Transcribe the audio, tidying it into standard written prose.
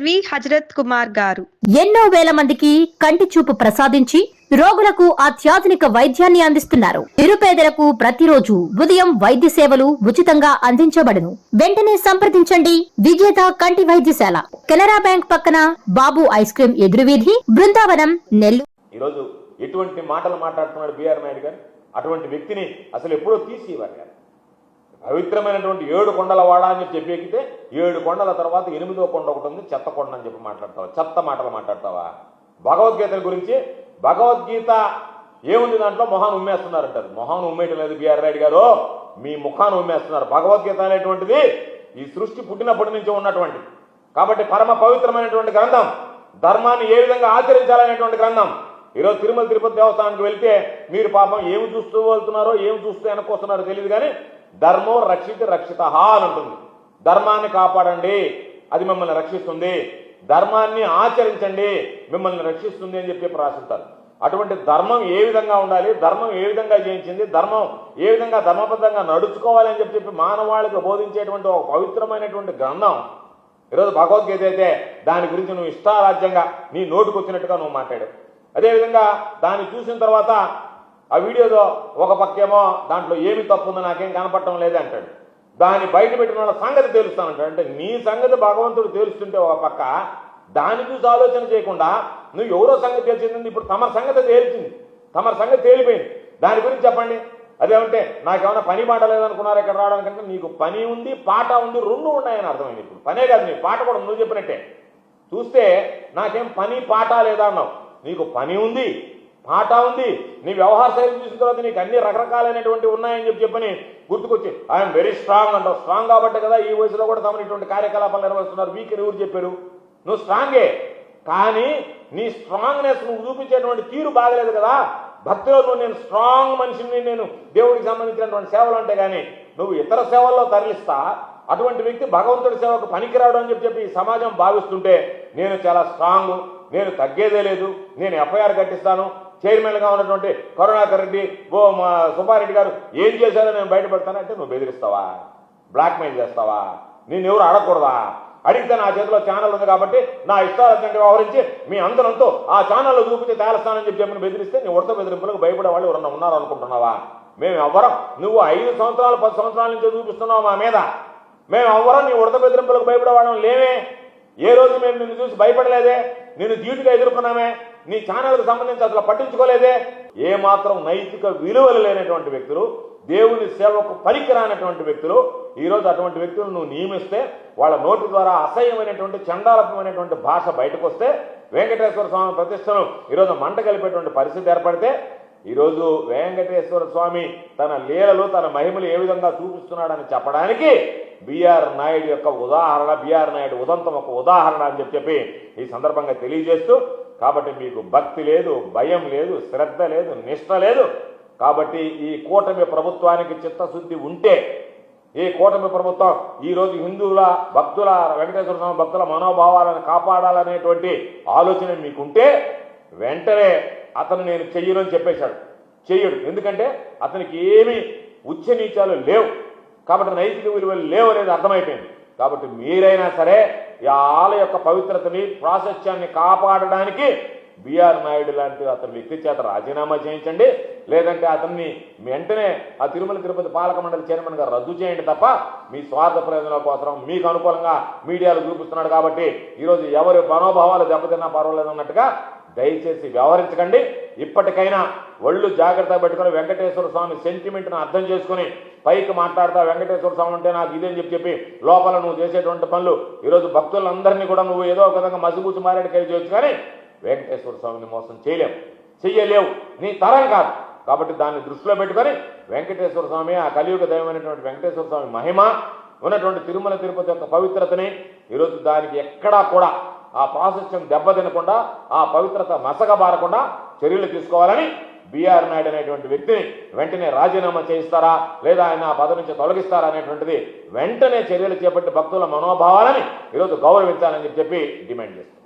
LV Hazrat Kumar గారు ఎన్నో వేల మందికి కంటి చూపు ప్రసాదించి రోగులకు అత్యాధునిక వైద్యాన్ని అందిస్తున్నారు. నిరుపేదలకు ప్రతిరోజు ఉదయం వైద్య సేవలు ఉచితంగా అందించబడును. వెంటనే సంప్రదించండి. విజేత కంటి వైద్యశాల, కెనరా బ్యాంక్ పక్కన, బాబు ఐస్ క్రీమ్ ఎదురువీధి, బృందావనం, నెల్లూరు. ఈరోజు ఎటువంటి మాటలు మాట్లాడుతున్నాడు బిఆర్ నాయుడు గారు? అటువంటి వ్యక్తిని అసలు ఎప్పుడో తీసేవారు గారు. పవిత్రమైనటువంటి 7 కొండల వాడ అని చెప్పి ఎక్కితే 7 కొండల తర్వాత 8వ కొండ ఒకటి ఉంది, చెత్త కొండ అని చెప్పి మాట్లాడతావా? చెత్త మాటలు మాట్లాడతావా? భగవద్గీత గురించి, భగవద్గీత ఏముంది దాంట్లో? మొహాన్ని ఉమ్మేస్తున్నారంటారు. మొహాన్ని ఉమ్మేయటం లేదు బిఆర్ నాయుడు గారు, మీ ముఖాన్ని ఉమ్మేస్తున్నారు. భగవద్గీత అనేటువంటిది ఈ సృష్టి పుట్టినప్పటి నుంచి ఉన్నటువంటి, కాబట్టి పరమ పవిత్రమైనటువంటి గ్రంథం, ధర్మాన్ని ఏ విధంగా ఆచరించాలనేటువంటి గ్రంథం. ఈరోజు తిరుమల తిరుపతి దేవస్థానానికి వెళ్తే మీరు పాపం ఏమి చూస్తూ వెళ్తున్నారో, ఏమి చూస్తూ వెనకొస్తున్నారో తెలియదు, కానీ ధర్మో రక్షిత రక్షిత అని ఉంటుంది. ధర్మాన్ని కాపాడండి, అది మిమ్మల్ని రక్షిస్తుంది. ధర్మాన్ని ఆచరించండి, మిమ్మల్ని రక్షిస్తుంది అని చెప్పి రాసింటారు. అటువంటి ధర్మం ఏ విధంగా ఉండాలి, ధర్మం ఏ విధంగా జయించింది, ధర్మం ఏ విధంగా ధర్మబద్ధంగా నడుచుకోవాలి అని చెప్పి మానవాళికి బోధించేటువంటి ఒక పవిత్రమైనటువంటి గ్రంథం ఈరోజు భగవద్గీత అయితే దాని గురించి నువ్వు ఇష్టారాజ్యంగా నీ నోటుకు వచ్చినట్టుగా నువ్వు మాట్లాడావు. అదేవిధంగా దాన్ని చూసిన తర్వాత ఆ వీడియోలో ఒక పక్కేమో దాంట్లో ఏమి తప్పు ఉందో నాకేం కనపడటం లేదే అంటాడు. దాన్ని బయట పెట్టిన వాళ్ళ సంగతి తేలుస్తానంటాడు. అంటే నీ సంగతి భగవంతుడు తేలుస్తుంటే ఒక పక్క, దాన్ని చూసి ఆలోచన చేయకుండా నువ్వు ఎవరో సంగతి తెలిసింది, ఇప్పుడు తమ సంగతి తేల్చింది, తమ సంగతి తేలిపోయింది. దాని గురించి చెప్పండి. అదేమంటే నాకేమైనా పని పాట లేదనుకున్నారు ఇక్కడ రావడానికంటే? నీకు పని ఉంది, పాట ఉంది, 2 ఉన్నాయని అర్థమైంది. ఇప్పుడు పనే కాదు, నీ పాట కూడా నువ్వు చెప్పినట్టే. చూస్తే నాకేం పని పాట లేదా అన్నావు. నీకు పని ఉంది, పాట ఉంది. నీ వ్యవహార శైలి చూసిన తర్వాత నీకు అన్ని రకరకాలైనటువంటి ఉన్నాయని చెప్పని గుర్తుకొచ్చి ఐఎమ్ వెరీ స్ట్రాంగ్ అంటావు. స్ట్రాంగ్ కాబట్టి కదా ఈ వయసులో కూడా తమను ఇటువంటి కార్యకలాపాలు నిర్వహిస్తున్నారు. వీక్ అని ఎవరు చెప్పారు? నువ్వు స్ట్రాంగే, కానీ నీ స్ట్రాంగ్నెస్ నువ్వు చూపించేటువంటి తీరు బాగలేదు కదా. భక్తిలో నువ్వు నేను స్ట్రాంగ్ మనిషిని, నేను దేవుడికి సంబంధించినటువంటి సేవలు అంటే కానీ నువ్వు ఇతర సేవల్లో తరలిస్తా. అటువంటి వ్యక్తి భగవంతుడి సేవకు పనికిరాడు అని చెప్పి ఈ సమాజం భావిస్తుంటే, నేను చాలా స్ట్రాంగ్, నేను తగ్గేదే లేదు, నేను ఎఫ్ఐఆర్ కట్టిస్తాను, చైర్మన్గా ఉన్నటువంటి కరుణాకర్ రెడ్డి, మా సుబ్బారెడ్డి గారు ఏం చేశారో నేను బయటపడతానంటే నువ్వు బెదిరిస్తావా? బ్లాక్మెయిల్ చేస్తావా? నేను ఎవరు అడగకూడదా? అడిగితే నా చేతిలో ఛానల్ ఉంది కాబట్టి నా ఇష్టారాజ్యంగా వ్యవహరించి మీ అందరంతో ఆ ఛానల్లో చూపించి తేలుస్తానని చెప్పి బెదిరిస్తే నీ ఉడత బెదిరింపులకు భయపడే వాళ్ళు ఎవరన్నా ఉన్నారు అనుకుంటున్నావా? మేము ఎవ్వరం, నువ్వు 5 సంవత్సరాలు 10 సంవత్సరాల నుంచి చూపిస్తున్నావు మా మీద, మేము ఎవ్వరం నీ ఉడత బెదిరింపులకు భయపడేవాళ్ళం లేమే. ఏ రోజు మేము నిన్ను చూసి భయపడలేదే, నిన్ను ధీటుగా ఎదుర్కొన్నామే, నీ ఛానల్కి సంబంధించి అసలు పట్టించుకోలేదే. ఏమాత్రం నైతిక విలువలు లేనటువంటి వ్యక్తులు, దేవుని సేవకు పనికిరానటువంటి వ్యక్తులు, ఈరోజు అటువంటి వ్యక్తులను నువ్వు నియమిస్తే వాళ్ళ నోటి ద్వారా అసహ్యమైనటువంటి చండాలమైనటువంటి భాష బయటకు వస్తే, వెంకటేశ్వర స్వామి ప్రతిష్టను ఈరోజు మంట కలిపేటువంటి పరిస్థితి ఏర్పడితే, ఈరోజు వెంకటేశ్వర స్వామి తన లీలలు, తన మహిమలు ఏ విధంగా చూపిస్తున్నాడని చెప్పడానికి బిఆర్ నాయుడు యొక్క ఉదాహరణ, బిఆర్ నాయుడు ఉదంతం ఒక ఉదాహరణ అని చెప్పి ఈ సందర్భంగా తెలియజేస్తూ, కాబట్టి మీకు భక్తి లేదు, భయం లేదు, శ్రద్ధ లేదు, నిష్ఠ లేదు. కాబట్టి ఈ కూటమి ప్రభుత్వానికి చిత్తశుద్ధి ఉంటే, ఈ కూటమి ప్రభుత్వం ఈరోజు హిందువుల భక్తుల, వెంకటేశ్వర స్వామి భక్తుల మనోభావాలను కాపాడాలనేటువంటి ఆలోచన మీకుంటే వెంటనే అతను నేను చెయ్యను అని చెప్పేశాడు. చెయ్యడు, ఎందుకంటే అతనికి ఏమీ ఉచ్చ నీచాలు లేవు, కాబట్టి నైతిక విలువలు లేవు అనేది అర్థమైపోయింది. కాబట్టి మీరైనా సరే ఈ ఆలయ యొక్క పవిత్రతని, ప్రాశస్త్యాన్ని కాపాడడానికి బిఆర్ నాయుడు లాంటి అతని వ్యక్తి చేత రాజీనామా చేయించండి, లేదంటే అతన్ని వెంటనే ఆ తిరుమల తిరుపతి పాలక మండలి చైర్మన్గా రద్దు చేయండి తప్ప మీ స్వార్థ ప్రయోజనాల కోసం మీకు అనుకూలంగా మీడియాలో చూపిస్తున్నాడు కాబట్టి ఈరోజు ఎవరి మనోభావాలు దెబ్బతిన్నా పర్వాలేదు అన్నట్టుగా దయచేసి వ్యవహరించకండి. ఇప్పటికైనా ఒళ్ళు జాగ్రత్త పెట్టుకుని వెంకటేశ్వర స్వామి సెంటిమెంట్ను అర్థం చేసుకుని పైకి మాట్లాడతా వెంకటేశ్వర స్వామి అంటే నాకు ఇదేం చెప్పి లోపల నువ్వు చేసేటువంటి పనులు ఈరోజు భక్తులందరినీ కూడా నువ్వు ఏదో ఒక విధంగా మసిబూసి మారేడుకాయ చేయొచ్చు, కానీ వెంకటేశ్వర స్వామిని మోసం చెయ్యలేవు, నీ తరం కాదు. కాబట్టి దాన్ని దృష్టిలో పెట్టుకొని వెంకటేశ్వర స్వామి, ఆ కలియుగ దైవమైనటువంటి వెంకటేశ్వర స్వామి మహిమ ఉన్నటువంటి తిరుమల తిరుపతి యొక్క పవిత్రతని ఈరోజు దానికి ఎక్కడా కూడా ఆ ప్రాశస్త్యం దెబ్బతినకుండా, ఆ పవిత్రత మసకబారకుండా చర్యలు తీసుకోవాలని బిఆర్ నాయుడు అనేటువంటి వ్యక్తిని వెంటనే రాజీనామా చేయిస్తారా, లేదా ఆయన ఆ పదవి నుంచి తొలగిస్తారా అనేటువంటిది వెంటనే చర్యలు చేపట్టి భక్తుల మనోభావాలని ఈరోజు గౌరవించాలని చెప్పి డిమాండ్ చేస్తారు.